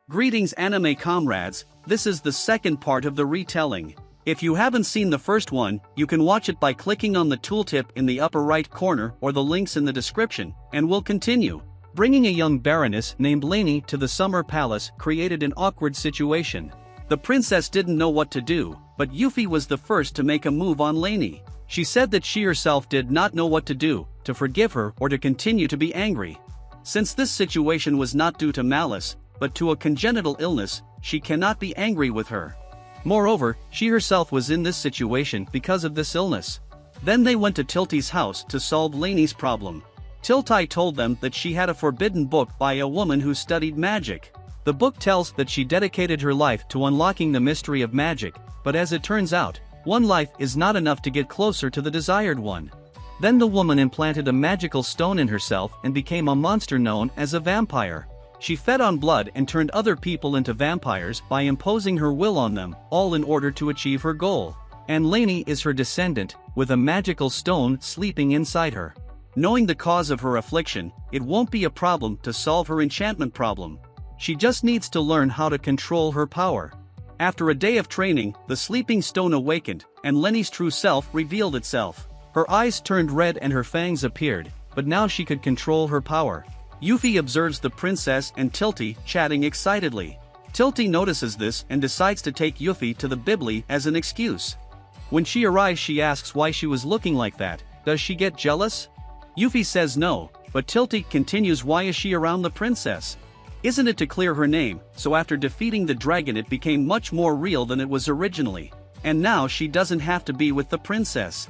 Greetings anime comrades, this is the second part of the retelling. If you haven't seen the first one, you can watch it by clicking on the tooltip in the upper right corner or the links in the description, and we'll continue. Bringing a young baroness named Lainey to the summer palace created an awkward situation. The princess didn't know what to do, but Yuffie was the first to make a move on Lainey. She said that she herself did not know what to do, to forgive her or to continue to be angry. Since this situation was not due to malice, but to a congenital illness, she cannot be angry with her. Moreover, she herself was in this situation because of this illness. Then they went to Tilty's house to solve Lainey's problem. Tilty told them that she had a forbidden book by a woman who studied magic. The book tells that she dedicated her life to unlocking the mystery of magic, but as it turns out, one life is not enough to get closer to the desired one. Then the woman implanted a magical stone in herself and became a monster known as a vampire. She fed on blood and turned other people into vampires by imposing her will on them, all in order to achieve her goal. And Lainey is her descendant, with a magical stone sleeping inside her. Knowing the cause of her affliction, it won't be a problem to solve her enchantment problem. She just needs to learn how to control her power. After a day of training, the sleeping stone awakened, and Lainey's true self revealed itself. Her eyes turned red and her fangs appeared, but now she could control her power. Yuffie observes the princess and Tilty chatting excitedly. Tilty notices this and decides to take Yuffie to the Bibli as an excuse. When she arrives, she asks why she was looking like that. Does she get jealous? Yuffie says no, but Tilty continues, why is she around the princess? Isn't it to clear her name? So after defeating the dragon it became much more real than it was originally. And now she doesn't have to be with the princess.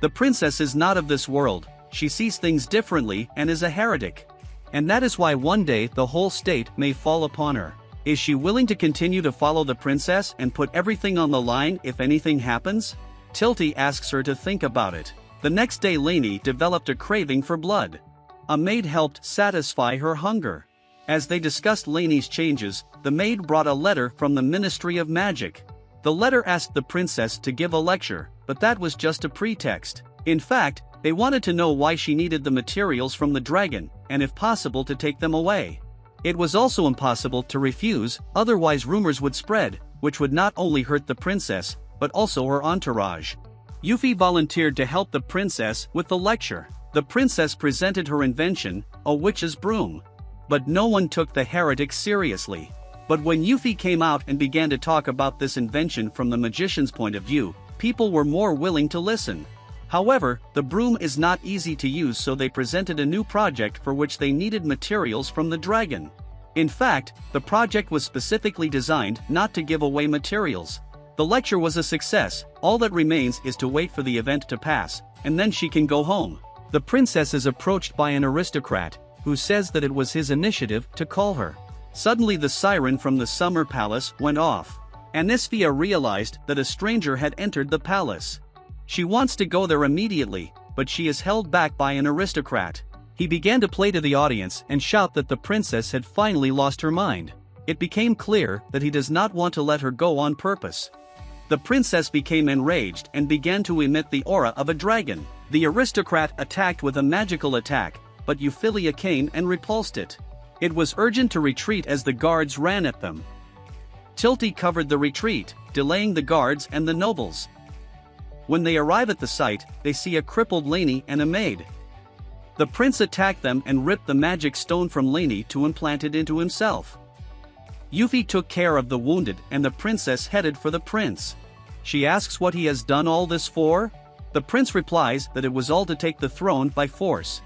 The princess is not of this world, she sees things differently and is a heretic. And that is why one day the whole state may fall upon her. Is she willing to continue to follow the princess and put everything on the line if anything happens? Tilty asks her to think about it. The next day Lainey developed a craving for blood. A maid helped satisfy her hunger. As they discussed Lainey's changes, the maid brought a letter from the Ministry of Magic. The letter asked the princess to give a lecture, but that was just a pretext. In fact, they wanted to know why she needed the materials from the dragon, and if possible to take them away. It was also impossible to refuse, otherwise rumors would spread, which would not only hurt the princess, but also her entourage. Yuffie volunteered to help the princess with the lecture. The princess presented her invention, a witch's broom. But no one took the heretic seriously. But when Yuffie came out and began to talk about this invention from the magician's point of view, people were more willing to listen. However, the broom is not easy to use, so they presented a new project for which they needed materials from the dragon. In fact, the project was specifically designed not to give away materials. The lecture was a success, all that remains is to wait for the event to pass, and then she can go home. The princess is approached by an aristocrat, who says that it was his initiative to call her. Suddenly the siren from the summer palace went off. Anisfia realized that a stranger had entered the palace. She wants to go there immediately, but she is held back by an aristocrat. He began to play to the audience and shout that the princess had finally lost her mind. It became clear that he does not want to let her go on purpose. The princess became enraged and began to emit the aura of a dragon. The aristocrat attacked with a magical attack, but Euphilia came and repulsed it. It was urgent to retreat as the guards ran at them. Tilty covered the retreat, delaying the guards and the nobles. When they arrive at the site, they see a crippled Lainey and a maid. The prince attacked them and ripped the magic stone from Lainey to implant it into himself. Yuffie took care of the wounded and the princess headed for the prince. She asks what he has done all this for. The prince replies that it was all to take the throne by force.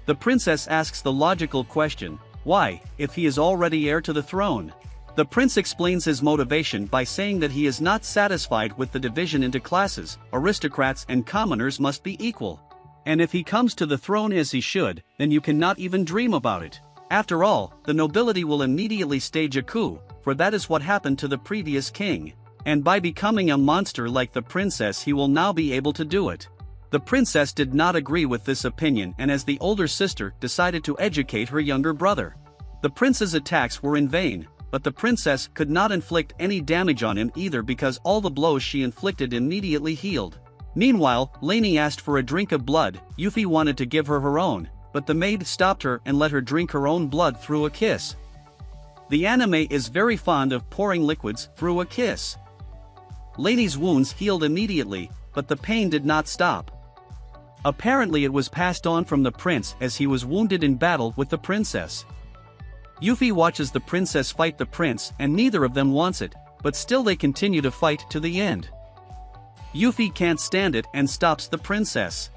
The princess asks the logical question, why, if he is already heir to the throne? The prince explains his motivation by saying that he is not satisfied with the division into classes, aristocrats and commoners must be equal. And if he comes to the throne as he should, then you cannot even dream about it. After all, the nobility will immediately stage a coup, for that is what happened to the previous king. And by becoming a monster like the princess he will now be able to do it. The princess did not agree with this opinion, and as the older sister decided to educate her younger brother. The prince's attacks were in vain. But the princess could not inflict any damage on him either because all the blows she inflicted immediately healed. Meanwhile, Lainey asked for a drink of blood. Yuffie wanted to give her her own, but the maid stopped her and let her drink her own blood through a kiss. The anime is very fond of pouring liquids through a kiss. Lainey's wounds healed immediately, but the pain did not stop. Apparently it was passed on from the prince as he was wounded in battle with the princess. Yuffie watches the princess fight the prince and neither of them wants it, but still they continue to fight to the end. Yuffie can't stand it and stops the princess.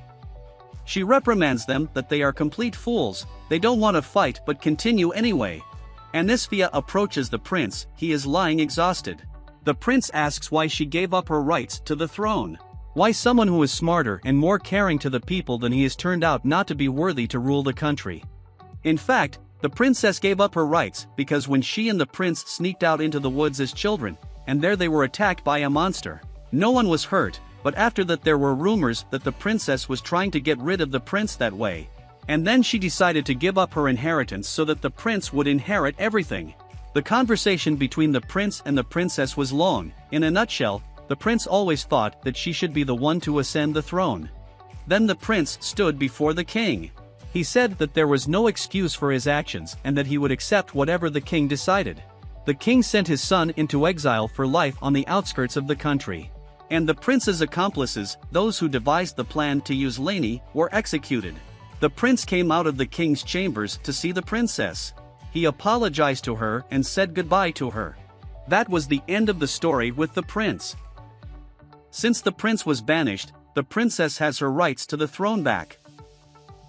She reprimands them that they are complete fools, they don't want to fight but continue anyway. Anisphia approaches the prince, he is lying exhausted. The prince asks why she gave up her rights to the throne. Why someone who is smarter and more caring to the people than he has turned out not to be worthy to rule the country. In fact, the princess gave up her rights because when she and the prince sneaked out into the woods as children, and there they were attacked by a monster. No one was hurt, but after that there were rumors that the princess was trying to get rid of the prince that way. And then she decided to give up her inheritance so that the prince would inherit everything. The conversation between the prince and the princess was long. In a nutshell, the prince always thought that she should be the one to ascend the throne. Then the prince stood before the king. He said that there was no excuse for his actions and that he would accept whatever the king decided. The king sent his son into exile for life on the outskirts of the country. And the prince's accomplices, those who devised the plan to use Lainey, were executed. The prince came out of the king's chambers to see the princess. He apologized to her and said goodbye to her. That was the end of the story with the prince. Since the prince was banished, the princess has her rights to the throne back.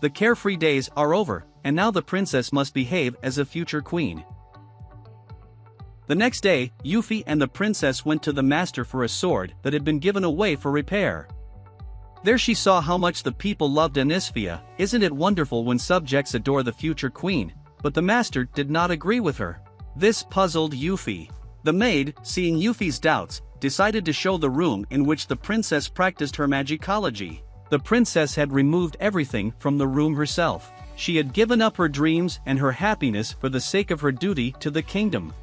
The carefree days are over, and now the princess must behave as a future queen. The next day, Yuffie and the princess went to the master for a sword that had been given away for repair. There she saw how much the people loved Anisphia. Isn't it wonderful when subjects adore the future queen? But the master did not agree with her. This puzzled Yuffie. The maid, seeing Yuffie's doubts, decided to show the room in which the princess practiced her magicology. The princess had removed everything from the room herself. She had given up her dreams and her happiness for the sake of her duty to the kingdom.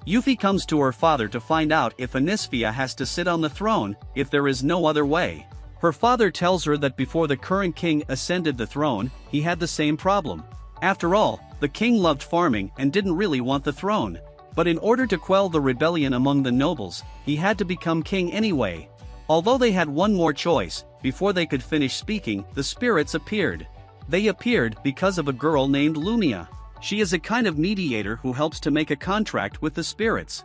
Yuffie comes to her father to find out if Anisphia has to sit on the throne, if there is no other way. Her father tells her that before the current king ascended the throne, he had the same problem. After all, the king loved farming and didn't really want the throne. But in order to quell the rebellion among the nobles, he had to become king anyway. Although they had one more choice, before they could finish speaking, the spirits appeared. They appeared because of a girl named Lumia. She is a kind of mediator who helps to make a contract with the spirits.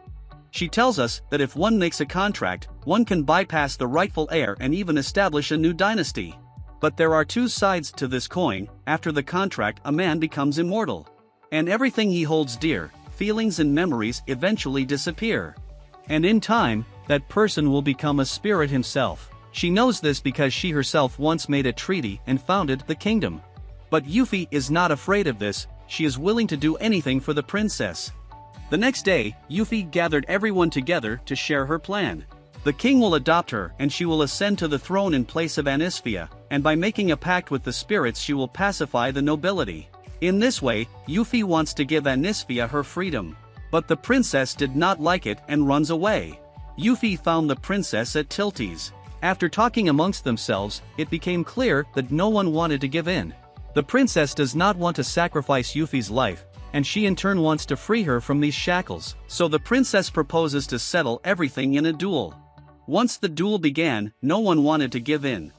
She tells us that if one makes a contract, one can bypass the rightful heir and even establish a new dynasty. But there are two sides to this coin. After the contract, a man becomes immortal. And everything he holds dear, feelings and memories, eventually disappear. And in time, that person will become a spirit himself. She knows this because she herself once made a treaty and founded the kingdom. But Yuffie is not afraid of this. She is willing to do anything for the princess. The next day, Yuffie gathered everyone together to share her plan. The king will adopt her and she will ascend to the throne in place of Anisphia, and by making a pact with the spirits she will pacify the nobility. In this way, Yuffie wants to give Anisphia her freedom. But the princess did not like it and runs away. Yuffie found the princess at Tilty's. After talking amongst themselves, it became clear that no one wanted to give in. The princess does not want to sacrifice Yuffie's life, and she in turn wants to free her from these shackles. So the princess proposes to settle everything in a duel. Once the duel began, no one wanted to give in.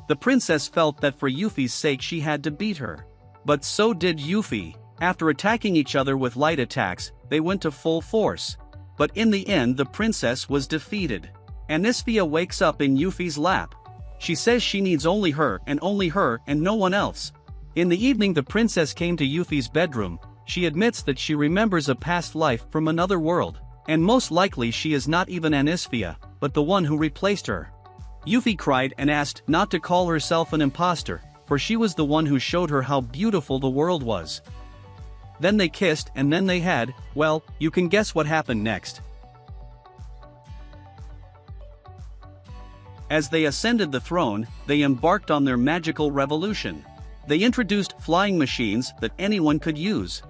The princess felt that for Yuffie's sake she had to beat her. But so did Yuffie. After attacking each other with light attacks, they went to full force. But in the end the princess was defeated. Anisphia wakes up in Yuffie's lap. She says she needs only her and no one else. In the evening the princess came to Yuffie's bedroom. She admits that she remembers a past life from another world. And most likely she is not even Anisphia, but the one who replaced her. Yuffie cried and asked not to call herself an imposter, for she was the one who showed her how beautiful the world was. Then they kissed and then they had, well, you can guess what happened next. As they ascended the throne, they embarked on their magical revolution. They introduced flying machines that anyone could use.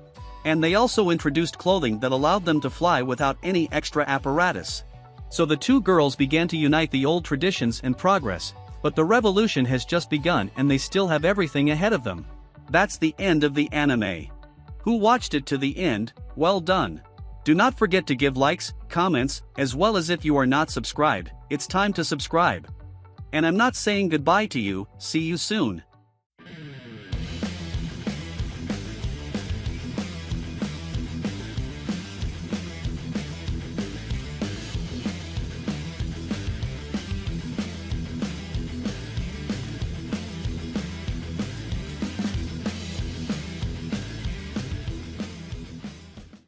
And they also introduced clothing that allowed them to fly without any extra apparatus. So the two girls began to unite the old traditions and progress, but the revolution has just begun and they still have everything ahead of them. That's the end of the anime. who watched it to the end, well done. Do not forget to give likes, comments, as well as if you are not subscribed, it's time to subscribe. And I'm not saying goodbye to you, see you soon.